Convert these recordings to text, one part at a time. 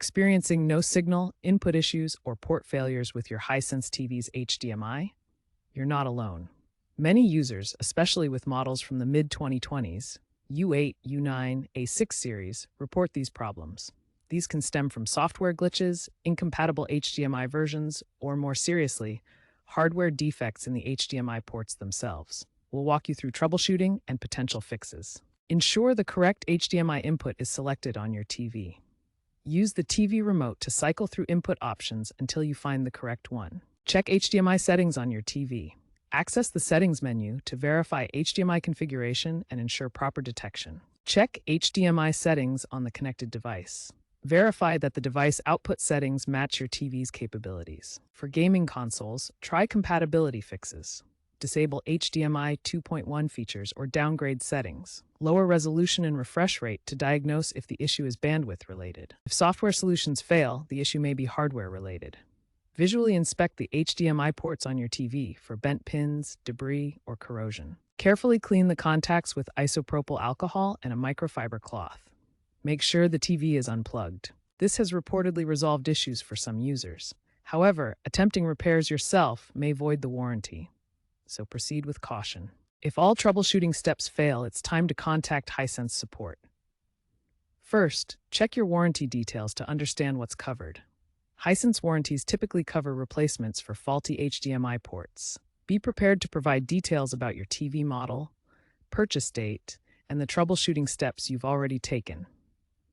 Experiencing no signal, input issues, or port failures with your Hisense TV's HDMI? You're not alone. Many users, especially with models from the mid-2020s, U8, U9, A6 series, report these problems. These can stem from software glitches, incompatible HDMI versions, or more seriously, hardware defects in the HDMI ports themselves. We'll walk you through troubleshooting and potential fixes. Ensure the correct HDMI input is selected on your TV. Use the TV remote to cycle through input options until you find the correct one. Check HDMI settings on your TV. Access the Settings menu to verify HDMI configuration and ensure proper detection. Check HDMI settings on the connected device. Verify that the device output settings match your TV's capabilities. For gaming consoles, try compatibility fixes. Disable HDMI 2.1 features or downgrade settings. Lower resolution and refresh rate to diagnose if the issue is bandwidth related. If software solutions fail, the issue may be hardware related. Visually inspect the HDMI ports on your TV for bent pins, debris, or corrosion. Carefully clean the contacts with isopropyl alcohol and a microfiber cloth. Make sure the TV is unplugged. This has reportedly resolved issues for some users. However, attempting repairs yourself may void the warranty, so proceed with caution. If all troubleshooting steps fail, it's time to contact Hisense support. First, check your warranty details to understand what's covered. Hisense warranties typically cover replacements for faulty HDMI ports. Be prepared to provide details about your TV model, purchase date, and the troubleshooting steps you've already taken.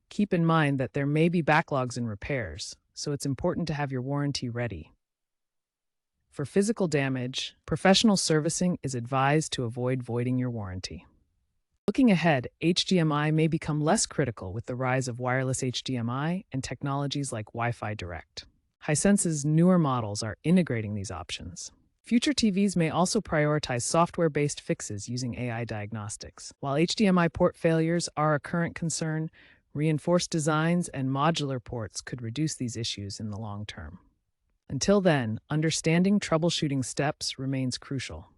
Keep in mind that there may be backlogs in repairs, so it's important to have your warranty ready. For physical damage, professional servicing is advised to avoid voiding your warranty. Looking ahead, HDMI may become less critical with the rise of wireless HDMI and technologies like Wi-Fi Direct. Hisense's newer models are integrating these options. Future TVs may also prioritize software-based fixes using AI diagnostics. While HDMI port failures are a current concern, reinforced designs and modular ports could reduce these issues in the long term. Until then, understanding troubleshooting steps remains crucial.